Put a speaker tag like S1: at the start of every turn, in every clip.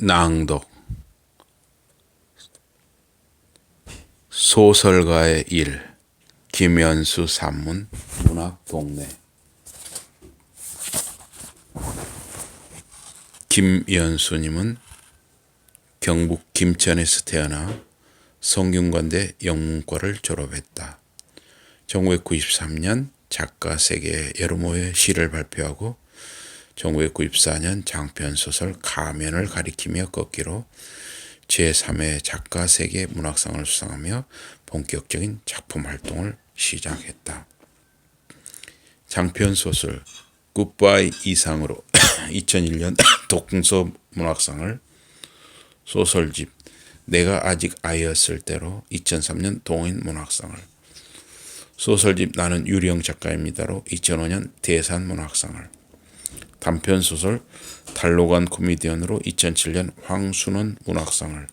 S1: 낭독 소설가의 일 김연수 산문 문학동네. 김연수님은 경북 김천에서 태어나 성균관대 영문과를 졸업했다. 1993년 작가 세계 여러모의 시를 발표하고 1994년 장편소설 가면을 가리키며 걷기로 제3회 작가 세계 문학상을 수상하며 본격적인 작품 활동을 시작했다. 장편소설 굿바이 이상으로 2001년 독서 문학상을, 소설집 내가 아직 아이였을 때로 2003년 동인 문학상을, 소설집 나는 유령 작가입니다로 2005년 대산 문학상을, 단편소설 달로간 코미디언으로 2007년 황순원 문학상을,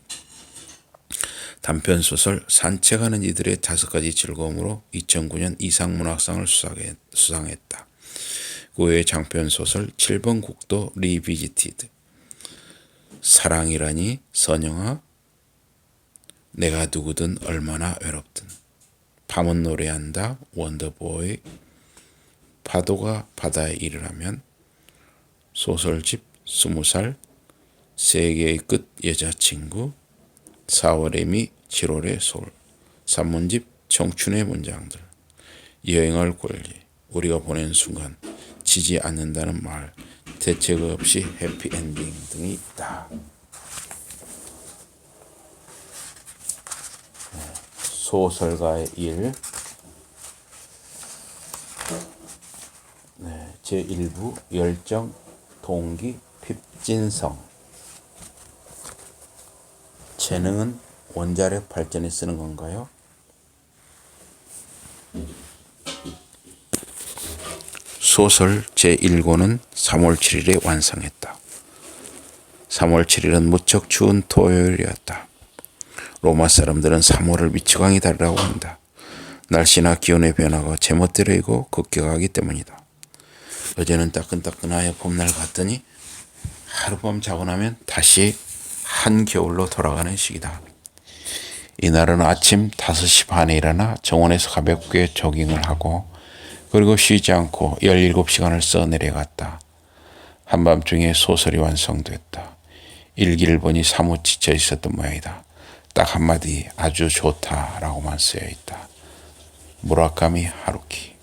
S1: 단편소설 산책하는 이들의 5가지 즐거움으로 2009년 이상 문학상을 수상했다. 그 외에 장편소설 7번 국도 리비지티드, 사랑이라니 선영아, 내가 누구든 얼마나 외롭든, 밤은 노래한다 원더보이, 파도가 바다에 이르라면, 소설집 20살, 세계의 끝 여자친구, 4월의 미 7월의 서울, 산문집 청춘의 문장들, 여행할 권리, 우리가 보낸 순간, 지지 않는다는 말, 대책 없이 해피엔딩 등이 있다. 소설가의 일 제1부 열정, 동기, 핍진성. 재능은 원자력 발전에 쓰는 건가요? 소설 제1권은 3월 7일에 완성했다. 3월 7일은 무척 추운 토요일이었다. 로마 사람들은 3월을 미치광이 달이라고 한다. 날씨나 기온의 변화가 제멋대로이고 급격하기 때문이다. 어제는 따끈따끈하여 봄날 같더니 하룻밤 자고 나면 다시 한겨울로 돌아가는 시기다. 이날은 아침 5시 반에 일어나 정원에서 가볍게 조깅을 하고 그리고 쉬지 않고 17시간을 써 내려갔다. 한밤중에 소설이 완성됐다. 일기를 보니 사뭇 지쳐 있었던 모양이다. 딱 한마디 아주 좋다라고만 쓰여 있다. 무라카미 하루키.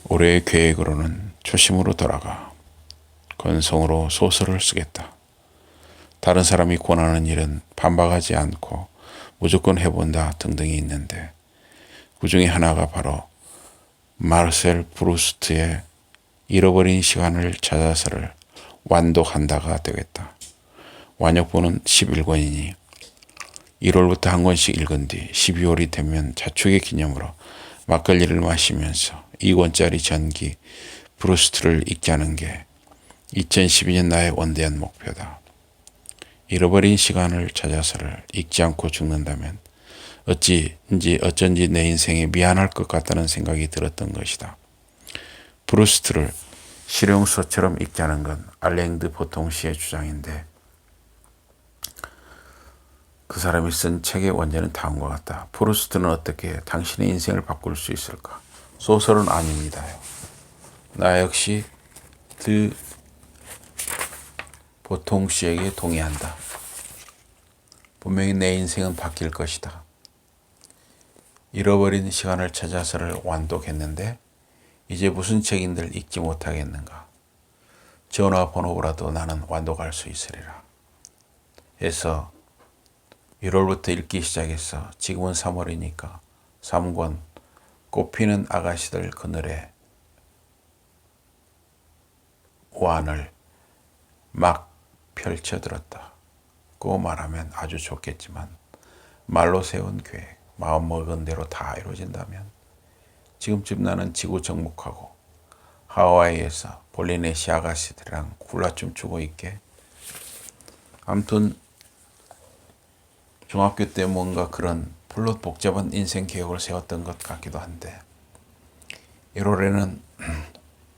S1: 올해의 계획으로는 초심으로 돌아가 건성으로 소설을 쓰겠다. 다른 사람이 권하는 일은 반박하지 않고 무조건 해본다 등등이 있는데 그 중에 하나가 바로 마르셀 프루스트의 잃어버린 시간을 찾아서를 완독한다가 되겠다. 완역본은 11권이니 1월부터 한 권씩 읽은 뒤 12월이 되면 자축의 기념으로 막걸리를 마시면서 2권짜리 전기 프루스트를 읽자는 게 2012년 나의 원대한 목표다. 잃어버린 시간을 찾아서를 읽지 않고 죽는다면 어쩐지 내 인생에 미안할 것 같다는 생각이 들었던 것이다. 프루스트를 실용서처럼 읽자는 건 알랭드 보통시의 주장인데 그 사람이 쓴 책의 원제는 다음과 같다. 프루스트는 어떻게 당신의 인생을 바꿀 수 있을까? 소설은 아닙니다요. 나 역시 그 보통시에게 동의한다. 분명히 내 인생은 바뀔 것이다. 잃어버린 시간을 찾아서를 완독했는데 이제 무슨 책인들 읽지 못하겠는가. 전화번호라도 나는 완독할 수 있으리라. 해서 1월부터 읽기 시작해서 지금은 3월이니까 3권 꽃피는 아가씨들 그늘에 완을 막 펼쳐들었다. 고 말하면 아주 좋겠지만 말로 세운 계획, 마음먹은 대로 다 이루어진다면 지금쯤 나는 지구 정복하고 하와이에서 볼리네시아 아가씨들이랑 훌라춤 추고 있게. 아무튼 중학교 때 뭔가 그런 플롯 복잡한 인생 계획을 세웠던 것 같기도 한데 1월에는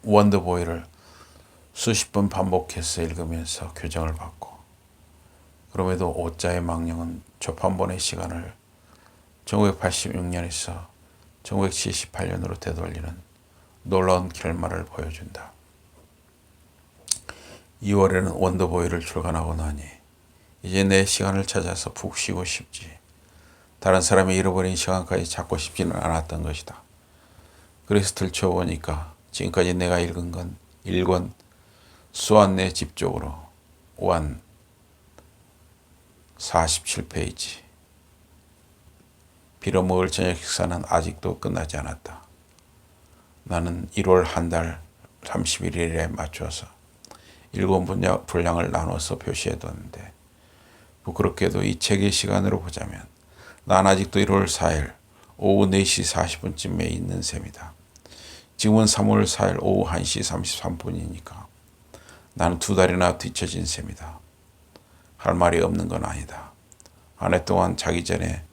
S1: 원더보이를 수십 번 반복해서 읽으면서 교정을 받고, 그럼에도 오자의 망령은 초판본의 시간을 1986년에서 1978년으로 되돌리는 놀라운 결말을 보여준다. 2월에는 원더보이를 출간하고 나니 이제 내 시간을 찾아서 푹 쉬고 싶지. 다른 사람이 잃어버린 시간까지 찾고 싶지는 않았던 것이다. 그래서 들춰보니까 지금까지 내가 읽은 건 1권 수완 내 집 쪽으로 완 47페이지. 빌어먹을 저녁 식사는 아직도 끝나지 않았다. 나는 1월 한 달 31일에 맞춰서 7권 분량을 나눠서 표시해뒀는데, 부끄럽게도 이 책의 시간으로 보자면 난 아직도 1월 4일 오후 4시 40분쯤에 있는 셈이다. 지금은 3월 4일 오후 1시 33분이니까 나는 2달이나 뒤처진 셈이다. 할 말이 없는 건 아니다. 한 해 동안 자기 전에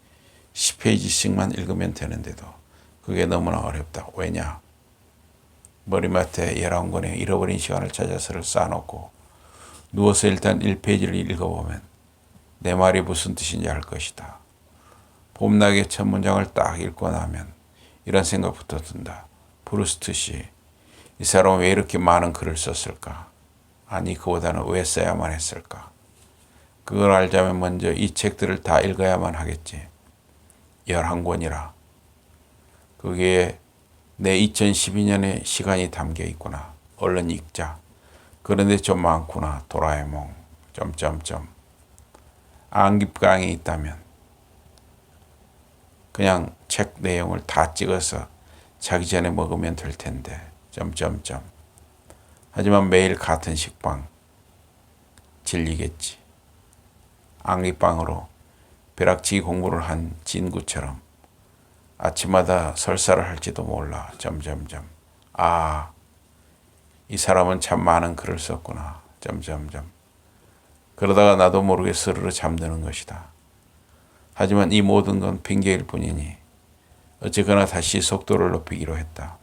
S1: 10페이지씩만 읽으면 되는데도 그게 너무나 어렵다. 왜냐? 머리맡에 11권의 잃어버린 시간을 찾아서를 쌓아놓고 누워서 일단 1페이지를 읽어보면 내 말이 무슨 뜻인지 알 것이다. 봄나게 첫 문장을 딱 읽고 나면 이런 생각부터 든다. 프루스트 씨, 이 사람은 왜 이렇게 많은 글을 썼을까? 아니, 그보다는 왜 써야만 했을까? 그걸 알자면 먼저 이 책들을 다 읽어야만 하겠지. 11권이라. 그게 내 2012년의 시간이 담겨 있구나. 얼른 읽자. 그런데 좀 많구나. 도라에몽. 점점점. 안깁강이 있다면 그냥 책 내용을 다 찍어서 자기 전에 먹으면 될 텐데. 점점점. 하지만 매일 같은 식빵. 질리겠지. 안기빵으로 벼락치기 공부를 한 진구처럼 아침마다 설사를 할지도 몰라. 점점점. 아, 이 사람은 참 많은 글을 썼구나. 점점점. 그러다가 나도 모르게 스르르 잠드는 것이다. 하지만 이 모든 건 핑계일 뿐이니 어쨌거나 다시 속도를 높이기로 했다.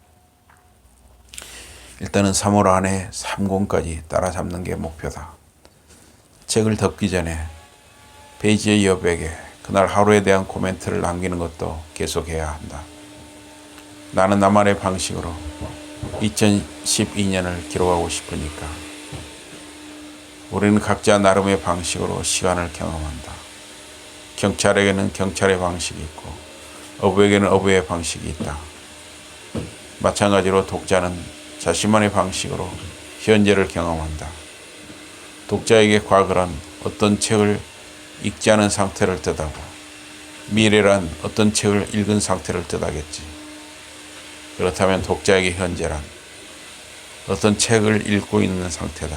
S1: 일단은 3월 안에 3권까지 따라잡는 게 목표다. 책을 덮기 전에 페이지의 여백에 그날 하루에 대한 코멘트를 남기는 것도 계속해야 한다. 나는 나만의 방식으로 2012년을 기록하고 싶으니까. 우리는 각자 나름의 방식으로 시간을 경험한다. 경찰에게는 경찰의 방식이 있고 어부에게는 어부의 방식이 있다. 마찬가지로 독자는 자신만의 방식으로 현재를 경험한다. 독자에게 과거란 어떤 책을 읽지 않은 상태를 뜻하고 미래란 어떤 책을 읽은 상태를 뜻하겠지. 그렇다면 독자에게 현재란 어떤 책을 읽고 있는 상태다.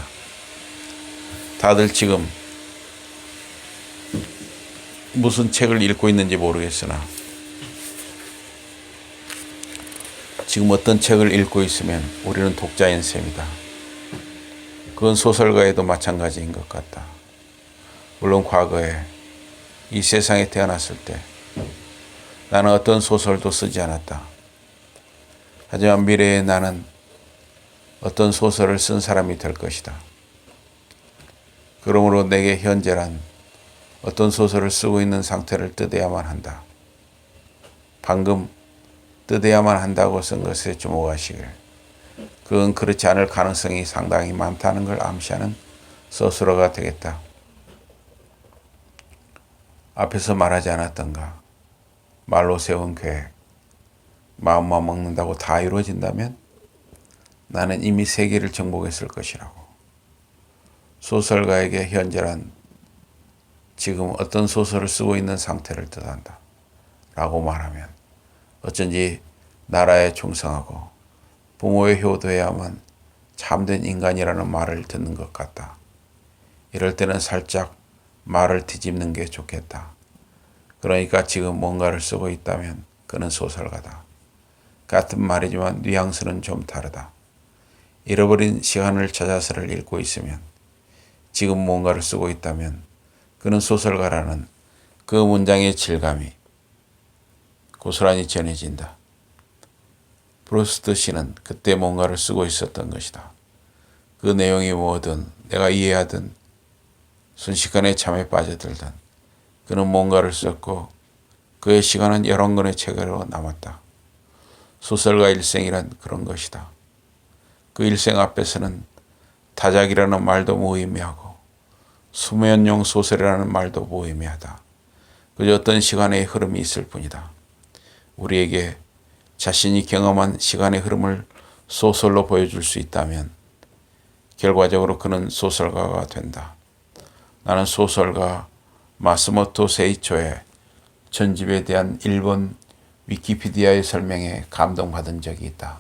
S1: 다들 지금 무슨 책을 읽고 있는지 모르겠으나 지금 어떤 책을 읽고 있으면 우리는 독자인 셈이다. 그건 소설가에도 마찬가지인 것 같다. 물론 과거에 이 세상에 태어났을 때 나는 어떤 소설도 쓰지 않았다. 하지만 미래에 나는 어떤 소설을 쓴 사람이 될 것이다. 그러므로 내게 현재란 어떤 소설을 쓰고 있는 상태를 뜻해야만 한다. 방금 뜻해야만 한다고 쓴 것에 주목하시길. 그건 그렇지 않을 가능성이 상당히 많다는 걸 암시하는 서술어가 되겠다. 앞에서 말하지 않았던가. 말로 세운 계획, 마음만 먹는다고 다 이루어진다면 나는 이미 세계를 정복했을 것이라고. 소설가에게 현재란 지금 어떤 소설을 쓰고 있는 상태를 뜻한다. 라고 말하면 어쩐지 나라에 충성하고 부모에 효도해야만 참된 인간이라는 말을 듣는 것 같다. 이럴 때는 살짝 말을 뒤집는 게 좋겠다. 그러니까 지금 뭔가를 쓰고 있다면 그는 소설가다. 같은 말이지만 뉘앙스는 좀 다르다. 잃어버린 시간을 찾아서를 읽고 있으면 지금 뭔가를 쓰고 있다면 그는 소설가라는 그 문장의 질감이 고스란히 전해진다. 프루스트 씨는 그때 뭔가를 쓰고 있었던 것이다. 그 내용이 뭐든 내가 이해하든 순식간에 잠에 빠져들든 그는 뭔가를 썼고 그의 시간은 여러 권의 책으로 남았다. 소설가 일생이란 그런 것이다. 그 일생 앞에서는 다작이라는 말도 무의미하고 수면용 소설이라는 말도 무의미하다. 그저 어떤 시간의 흐름이 있을 뿐이다. 우리에게 자신이 경험한 시간의 흐름을 소설로 보여줄 수 있다면 결과적으로 그는 소설가가 된다. 나는 소설가 마스모토 세이초의 전집에 대한 일본 위키피디아의 설명에 감동받은 적이 있다.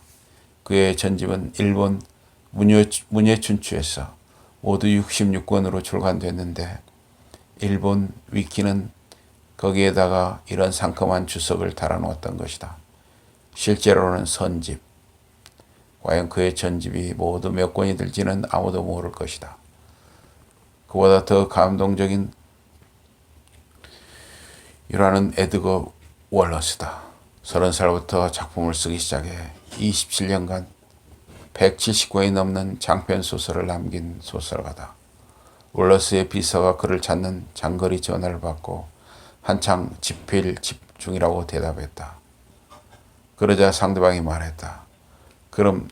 S1: 그의 전집은 일본 문예춘추에서 모두 66권으로 출간됐는데 일본 위키는 거기에다가 이런 상큼한 주석을 달아놓았던 것이다. 실제로는 선집. 과연 그의 전집이 모두 몇 권이 될지는 아무도 모를 것이다. 그보다 더 감동적인 일화는 에드거 월러스다. 30살부터 작품을 쓰기 시작해 27년간 170권이 넘는 장편 소설을 남긴 소설가다. 월러스의 비서가 그를 찾는 장거리 전화를 받고 한창 집필 중이라고 대답했다. 그러자 상대방이 말했다. 그럼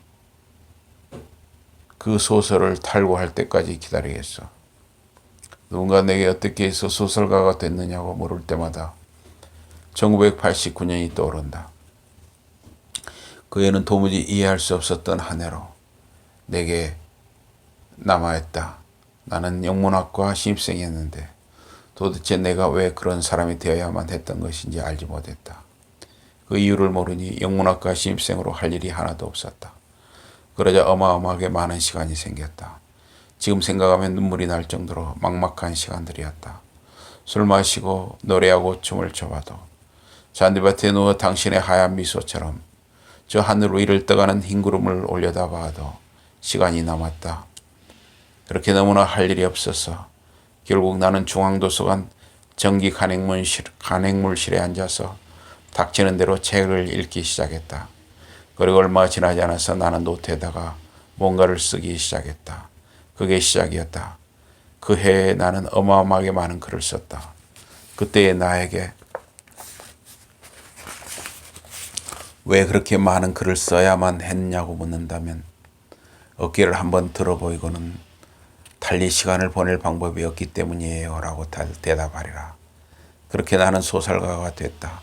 S1: 그 소설을 탈고할 때까지 기다리겠어. 누군가 내게 어떻게 해서 소설가가 됐느냐고 물을 때마다 1989년이 떠오른다. 그 해는 도무지 이해할 수 없었던 한 해로 내게 남아있다. 나는 영문학과 신입생이었는데 도대체 내가 왜 그런 사람이 되어야만 했던 것인지 알지 못했다. 그 이유를 모르니 영문학과 신입생으로 할 일이 하나도 없었다. 그러자 어마어마하게 많은 시간이 생겼다. 지금 생각하면 눈물이 날 정도로 막막한 시간들이었다. 술 마시고 노래하고 춤을 춰봐도 잔디밭에 누워 당신의 하얀 미소처럼 저 하늘 위를 떠가는 흰 구름을 올려다봐도 시간이 남았다. 그렇게 너무나 할 일이 없어서 결국 나는 중앙도서관 정기 간행물실에 앉아서 닥치는 대로 책을 읽기 시작했다. 그리고 얼마 지나지 않아서 나는 노트에다가 뭔가를 쓰기 시작했다. 그게 시작이었다. 그 해에 나는 어마어마하게 많은 글을 썼다. 그때의 나에게 왜 그렇게 많은 글을 써야만 했냐고 묻는다면 어깨를 한번 들어보이고는 달리 시간을 보낼 방법이 없기 때문이에요 라고 대답하리라. 그렇게 나는 소설가가 됐다.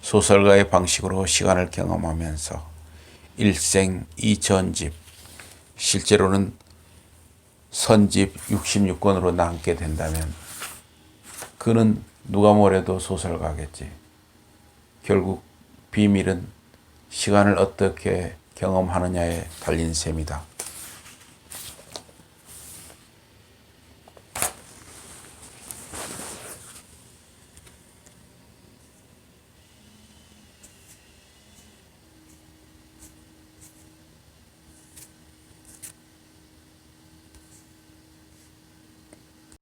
S1: 소설가의 방식으로 시간을 경험하면서 일생 이전집, 실제로는 선집 66권으로 남게 된다면 그는 누가 뭐래도 소설가겠지. 결국 비밀은 시간을 어떻게 경험하느냐에 달린 셈이다.